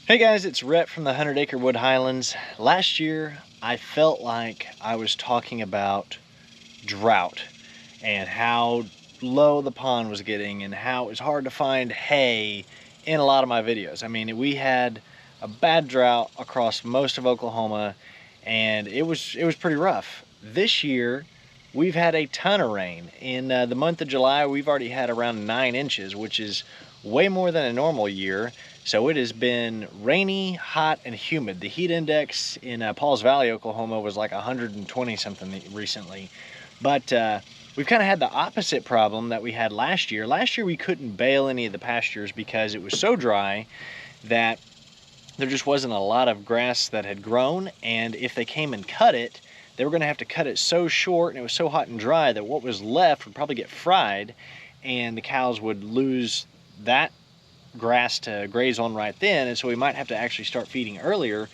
Hey guys, it's Rhett from the 100 Acre Wood Highlands. Last year, I felt like I was talking about drought and how low the pond was getting and how it was hard to find hay in a lot of my videos. I mean, we had a bad drought across most of Oklahoma and it was pretty rough. This year, we've had a ton of rain. In the month of July, we've already had around 9 inches, which is way more than a normal year. So it has been rainy, hot, and humid. The heat index in Pauls Valley, Oklahoma was like 120 something recently. But we've kind of had the opposite problem that we had last year. Last year we couldn't bale any of the pastures because it was so dry that there just wasn't a lot of grass that had grown. And if they came and cut it, they were going to have to cut it so short and it was so hot and dry that what was left would probably get fried and the cows would lose that grass to graze on right then, and so we might have to actually start feeding earlier.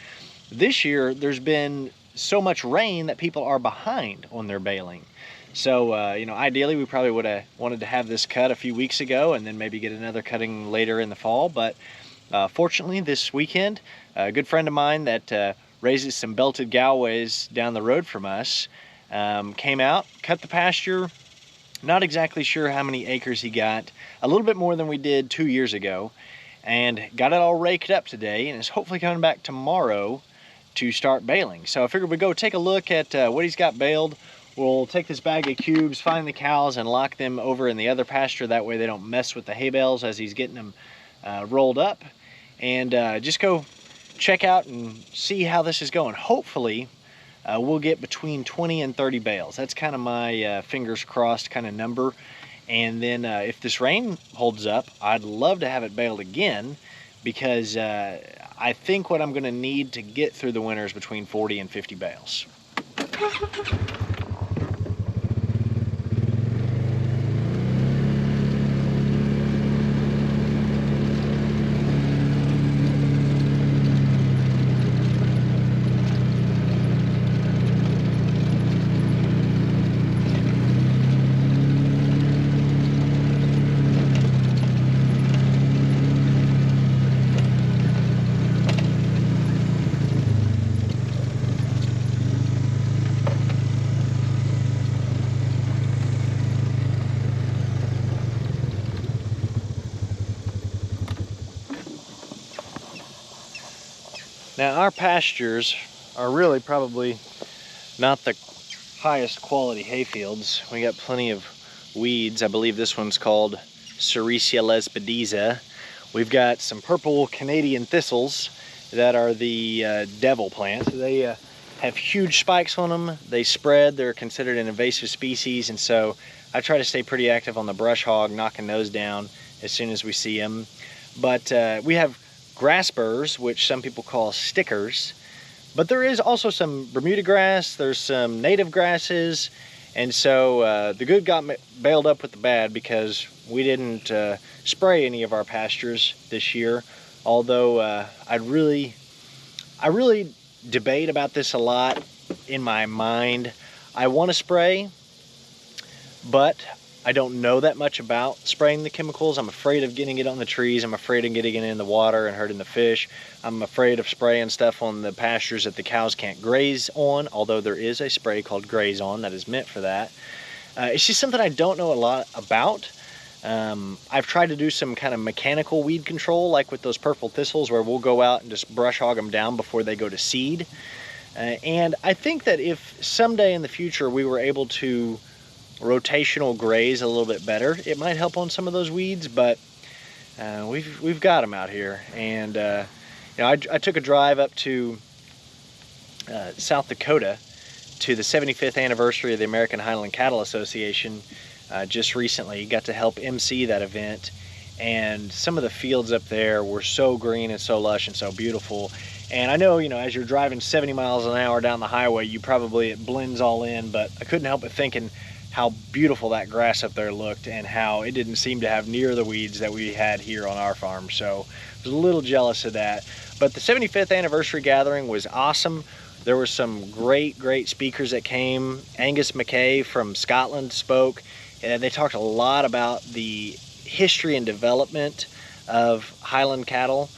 This year there's been so much rain that people are behind on their baling. So ideally we probably would have wanted to have this cut a few weeks ago and then maybe get another cutting later in the fall, but fortunately this weekend a good friend of mine that raises some belted Galways down the road from us came out, cut the pasture. Not exactly sure how many acres he got, a little bit more than we did 2 years ago, and got it all raked up today and is hopefully coming back tomorrow to start baling. So I figured we'd go take a look at what he's got baled. We'll take this bag of cubes, find the cows, and lock them over in the other pasture. That way they don't mess with the hay bales as he's getting them rolled up. And just go check out and see how this is going. Hopefully, we'll get between 20 and 30 bales. That's kind of my fingers crossed kind of number. And then if this rain holds up, I'd love to have it baled again because I think what I'm going to need to get through the winter is between 40 and 50 bales. Now our pastures are really probably not the highest quality hay fields. We got plenty of weeds. I believe this one's called Sericea lespedeza. We've got some purple Canadian thistles that are the devil plants. They have huge spikes on them. They spread. They're considered an invasive species, and so I try to stay pretty active on the brush hog, knocking those down as soon as we see them. But we have grass burrs, which some people call stickers, but there is also some Bermuda grass, there's some native grasses, and so the good got baled up with the bad because we didn't spray any of our pastures this year, although I really debate about this a lot in my mind. I want to spray, but I don't know that much about spraying the chemicals. I'm afraid of getting it on the trees. I'm afraid of getting it in the water and hurting the fish. I'm afraid of spraying stuff on the pastures that the cows can't graze on, although there is a spray called Graze On that is meant for that. It's just something I don't know a lot about. I've tried to do some kind of mechanical weed control, like with those purple thistles, where we'll go out and just brush hog them down before they go to seed. And I think that if someday in the future we were able to rotational graze a little bit better, it might help on some of those weeds, but we've got them out here. And I took a drive up to South Dakota to the 75th anniversary of the American Highland Cattle Association just recently. Got to help MC that event, and some of the fields up there were so green and so lush and so beautiful. And I know, as you're driving 70 miles an hour down the highway, it blends all in, but I couldn't help but thinking how beautiful that grass up there looked and how it didn't seem to have near the weeds that we had here on our farm. So I was a little jealous of that. But the 75th anniversary gathering was awesome. There were some great speakers that came. Angus McKay from Scotland spoke, and they talked a lot about the history and development of Highland cattle.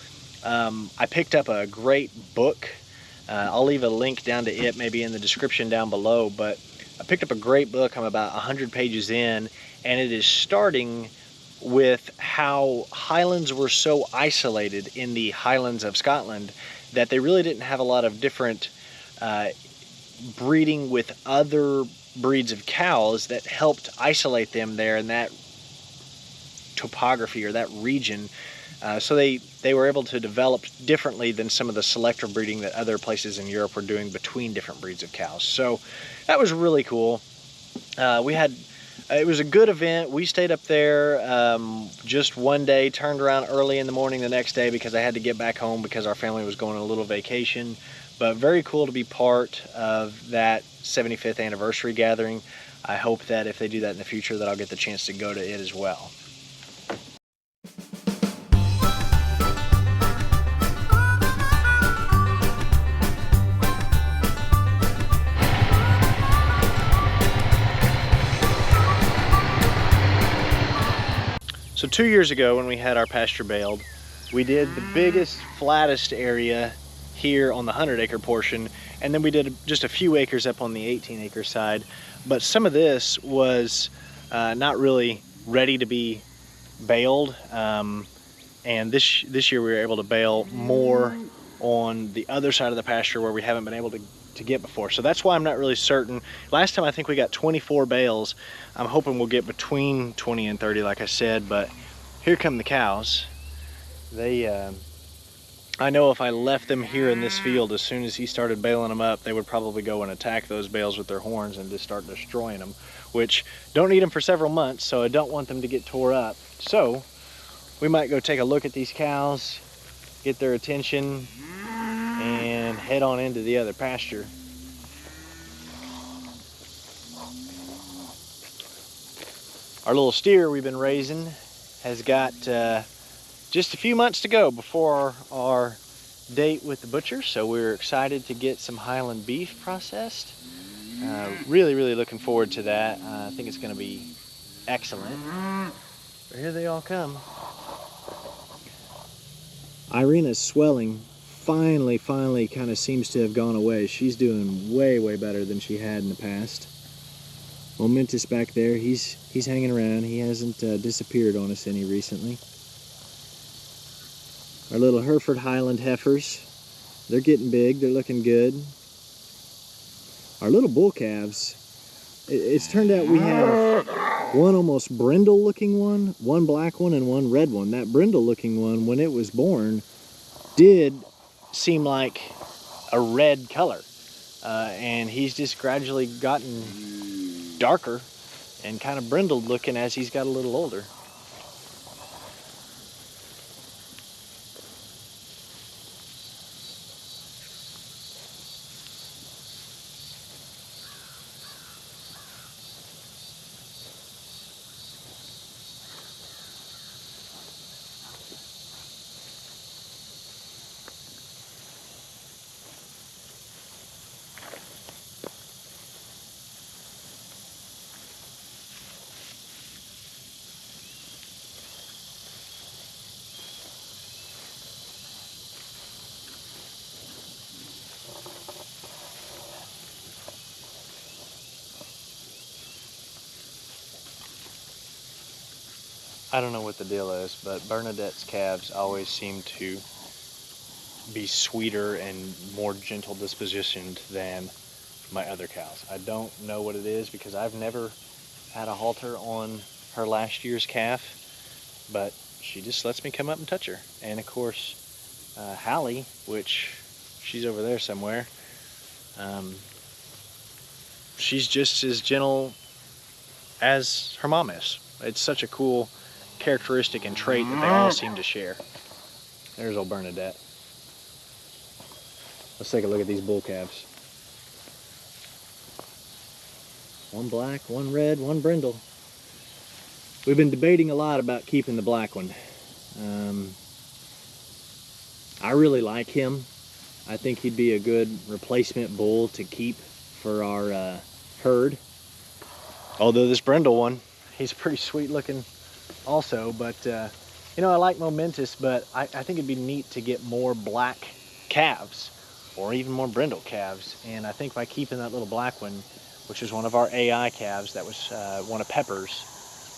I picked up a great book. I'll leave a link down to it maybe in the description down below, but I picked up a great book. I'm about 100 pages in, and it is starting with how Highlands were so isolated in the Highlands of Scotland that they really didn't have a lot of different breeding with other breeds of cows that helped isolate them there in that topography or that region. So they were able to develop differently than some of the selective breeding that other places in Europe were doing between different breeds of cows. So that was really cool. It was a good event. We stayed up there just one day, turned around early in the morning the next day because I had to get back home because our family was going on a little vacation. But very cool to be part of that 75th anniversary gathering. I hope that if they do that in the future that I'll get the chance to go to it as well. So 2 years ago when we had our pasture baled, we did the biggest, flattest area here on the 100-acre portion, and then we did just a few acres up on the 18-acre side. But some of this was not really ready to be baled, and this year we were able to bale more on the other side of the pasture where we haven't been able to get before. So that's why I'm not really certain. Last time I think we got 24 bales. I'm hoping we'll get between 20 and 30 like I said, but here come the cows. I know if I left them here in this field, as soon as he started baling them up, they would probably go and attack those bales with their horns and just start destroying them, which don't need them for several months, so I don't want them to get tore up. So we might go take a look at these cows, get their attention, and head on into the other pasture. Our little steer we've been raising has got just a few months to go before our date with the butcher, so we're excited to get some Highland beef processed. Really looking forward to that. I think it's going to be excellent. But here they all come. Irina's swelling finally kind of seems to have gone away. She's doing way better than she had in the past. Momentous back there, he's hanging around. He hasn't disappeared on us any recently. Our little Hereford Highland heifers, they're getting big, they're looking good. Our little bull calves, it's turned out we have one almost brindle looking one black one, and one red one. That brindle looking one, when it was born, did seem like a red color. And he's just gradually gotten darker and kind of brindled looking as he's got a little older. I don't know what the deal is, but Bernadette's calves always seem to be sweeter and more gentle dispositioned than my other cows. I don't know what it is because I've never had a halter on her last year's calf, but she just lets me come up and touch her. And of course, Hallie, which she's over there somewhere, she's just as gentle as her mom is. It's such a cool characteristic and trait that they all seem to share. There's old Bernadette. Let's take a look at these bull calves. One black, one red, one brindle. We've been debating a lot about keeping the black one. I really like him. I think he'd be a good replacement bull to keep for our herd. Although this brindle one, he's pretty sweet looking also, but You know, I like momentous, but I think it'd be neat to get more black calves or even more brindle calves. And I think by keeping that little black one, which is one of our AI calves, that was one of Pepper's,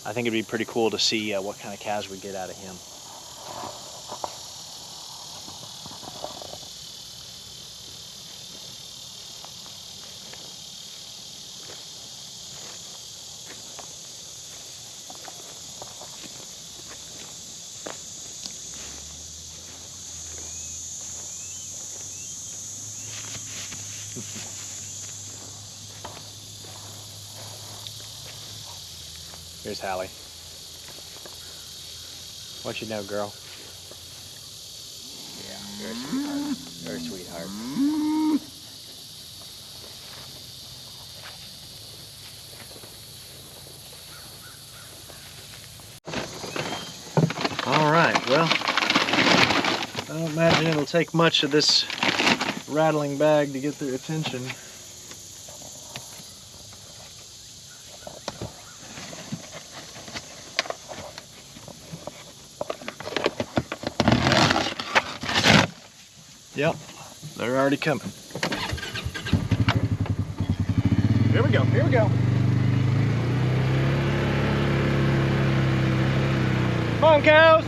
I think it'd be pretty cool to see what kind of calves we get out of him. Here's Hallie. What you know, girl? Yeah, you're a sweetheart. You're a sweetheart. All right, well, I don't imagine it'll take much of this rattling bag to get their attention. Yep, they're already coming. Here we go, here we go. Come on, cows.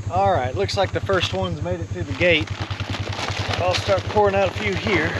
All right, looks like the first one's made it through the gate. I'll start pouring out a few here.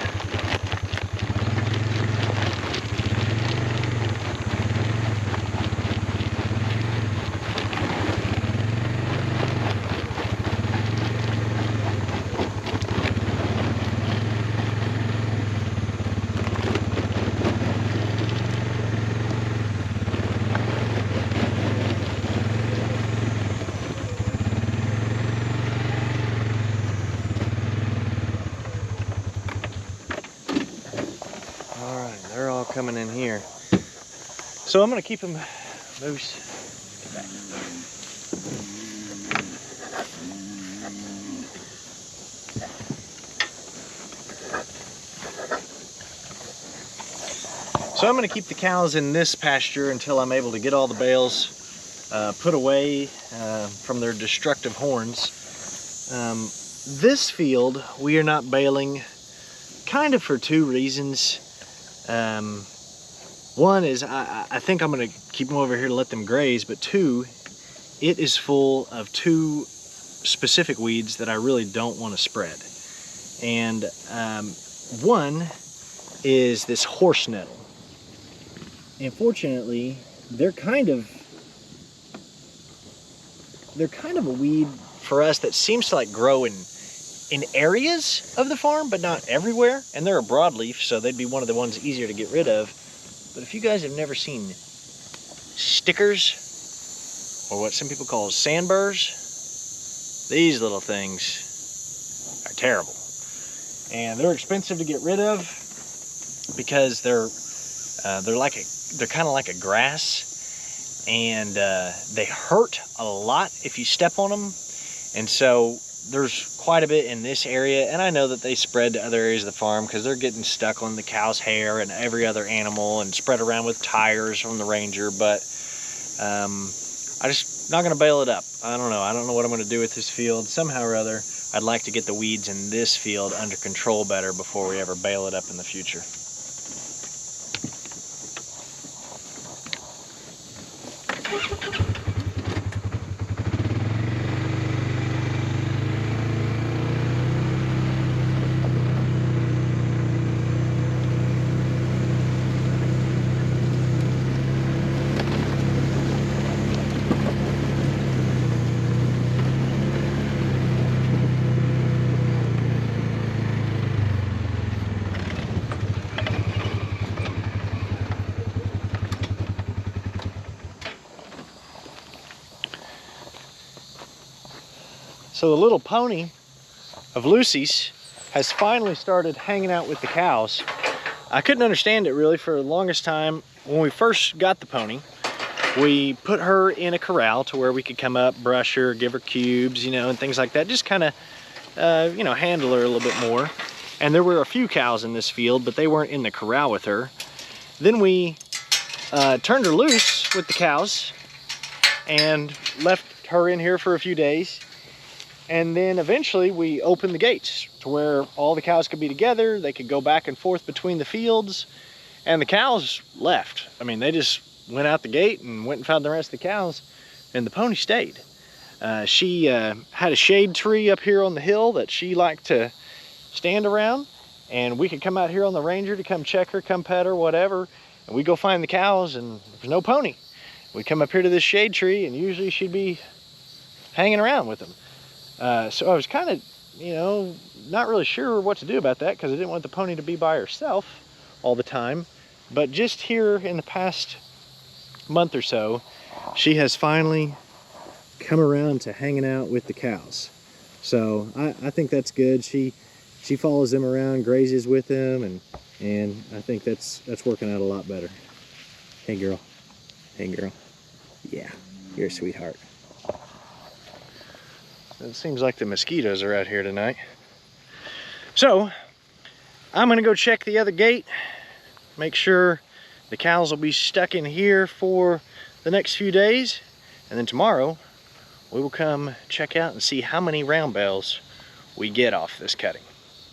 Coming in here. So I'm going to keep them loose. Get back. So I'm going to keep the cows in this pasture until I'm able to get all the bales put away from their destructive horns. This field we are not baling kind of for two reasons. One is I think I'm going to keep them over here to let them graze, but two, it is full of two specific weeds that I really don't want to spread. And one is this horse nettle. And fortunately, they're kind of a weed for us that seems to like grow in areas of the farm, but not everywhere. And they're a broadleaf, so they'd be one of the ones easier to get rid of. But if you guys have never seen stickers, or what some people call sandburrs, these little things are terrible. And they're expensive to get rid of because they're kind of like a grass, and they hurt a lot if you step on them. And so there's quite a bit in this area, and I know that they spread to other areas of the farm because they're getting stuck on the cow's hair and every other animal and spread around with tires from the Ranger, but I'm just not going to bale it up. I don't know what I'm going to do with this field. Somehow or other, I'd like to get the weeds in this field under control better before we ever bale it up in the future. So the little pony of Lucy's has finally started hanging out with the cows. I couldn't understand it really for the longest time. When we first got the pony, we put her in a corral to where we could come up, brush her, give her cubes, you know, and things like that. Just kind of, you know, handle her a little bit more. And there were a few cows in this field, but they weren't in the corral with her. Then we turned her loose with the cows and left her in here for a few days. And then eventually we opened the gates to where all the cows could be together. They could go back and forth between the fields, and the cows left. I mean, they just went out the gate and went and found the rest of the cows, and the pony stayed. She had a shade tree up here on the hill that she liked to stand around, and we could come out here on the Ranger to come check her, come pet her, whatever, and we go find the cows, and there's no pony. We come up here to this shade tree, and usually she'd be hanging around with them. So I was kind of, you know, not really sure what to do about that, because I didn't want the pony to be by herself all the time. But just here in the past month or so, she has finally come around to hanging out with the cows. So I think that's good. She follows them around, grazes with them, and I think that's working out a lot better. Hey girl. Hey girl. Yeah, you're a sweetheart. It seems like the mosquitoes are out here tonight. So I'm gonna go check the other gate, make sure the cows will be stuck in here for the next few days, and then tomorrow we will come check out and see how many round bales we get off this cutting.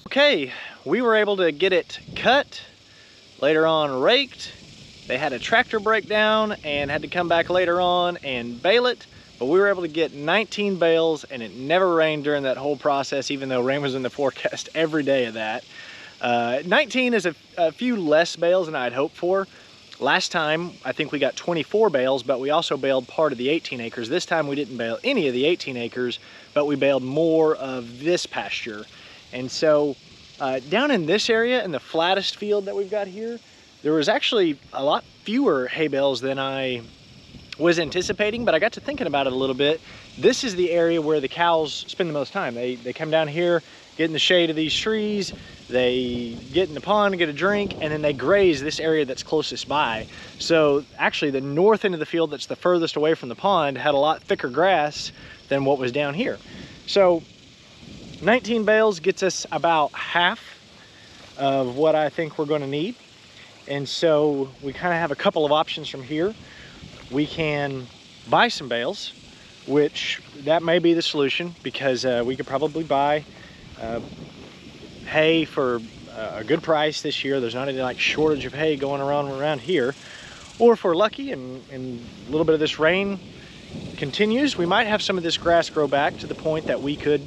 Okay, we were able to get it cut, later on raked. They had a tractor breakdown and had to come back later on and bale it, but we were able to get 19 bales, and it never rained during that whole process, even though rain was in the forecast every day of that. 19 is a few less bales than I'd hoped for. Last time, I think we got 24 bales, but we also baled part of the 18 acres. This time we didn't bale any of the 18 acres, but we baled more of this pasture. And so down in this area, in the flattest field that we've got here, there was actually a lot fewer hay bales than I was anticipating, but I got to thinking about it a little bit. This is the area where the cows spend the most time. They come down here, get in the shade of these trees, they get in the pond and get a drink, and then they graze this area that's closest by. So actually the north end of the field that's the furthest away from the pond had a lot thicker grass than what was down here. So 19 bales gets us about half of what I think we're going to need. And so we kind of have a couple of options from here. We can buy some bales, which that may be the solution, because we could probably buy hay for a good price this year. There's not any like shortage of hay going around here. Or if we're lucky and a little bit of this rain continues, we might have some of this grass grow back to the point that we could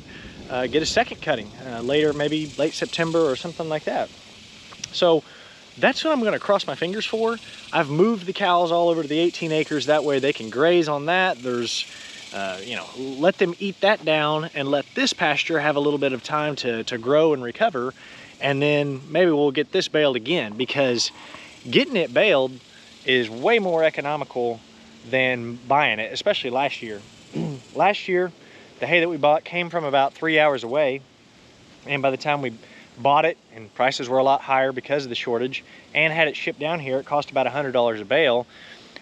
get a second cutting later, maybe late September or something like that. So that's what I'm going to cross my fingers for. I've moved the cows all over to the 18 acres. That way they can graze on that. There's, you know, let them eat that down and let this pasture have a little bit of time to grow and recover. And then maybe we'll get this baled again, because getting it baled is way more economical than buying it, especially last year. Last year, the hay that we bought came from about 3 hours away. And by the time we bought it, and prices were a lot higher because of the shortage, and had it shipped down here, it cost about $100 a bale.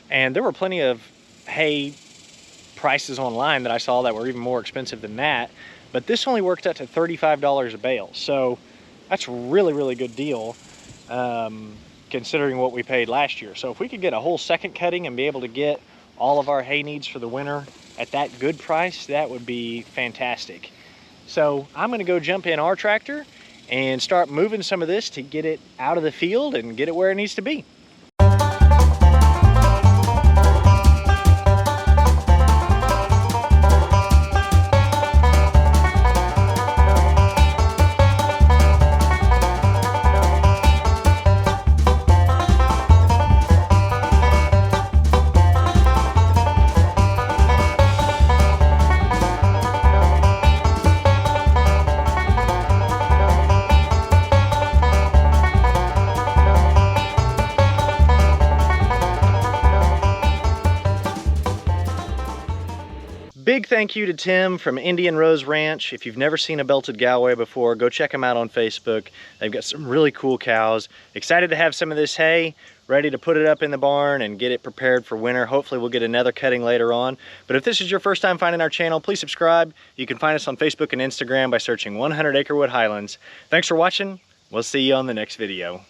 And there were plenty of hay prices online that I saw that were even more expensive than that, but this only worked out to $35 a bale. So that's a really, really good deal considering what we paid last year. So if we could get a whole second cutting and be able to get all of our hay needs for the winter at that good price, that would be fantastic. So I'm going to go jump in our tractor and start moving some of this to get it out of the field and get it where it needs to be. Big thank you to Tim from Indian Rose Ranch. If you've never seen a belted Galway before, go check them out on Facebook. They've got some really cool cows. Excited to have some of this hay ready to put it up in the barn and get it prepared for winter. Hopefully we'll get another cutting later on. But if this is your first time finding our channel, please subscribe. You can find us on Facebook and Instagram by searching 100 Acre Wood Highlands. Thanks for watching. We'll see you on the next video.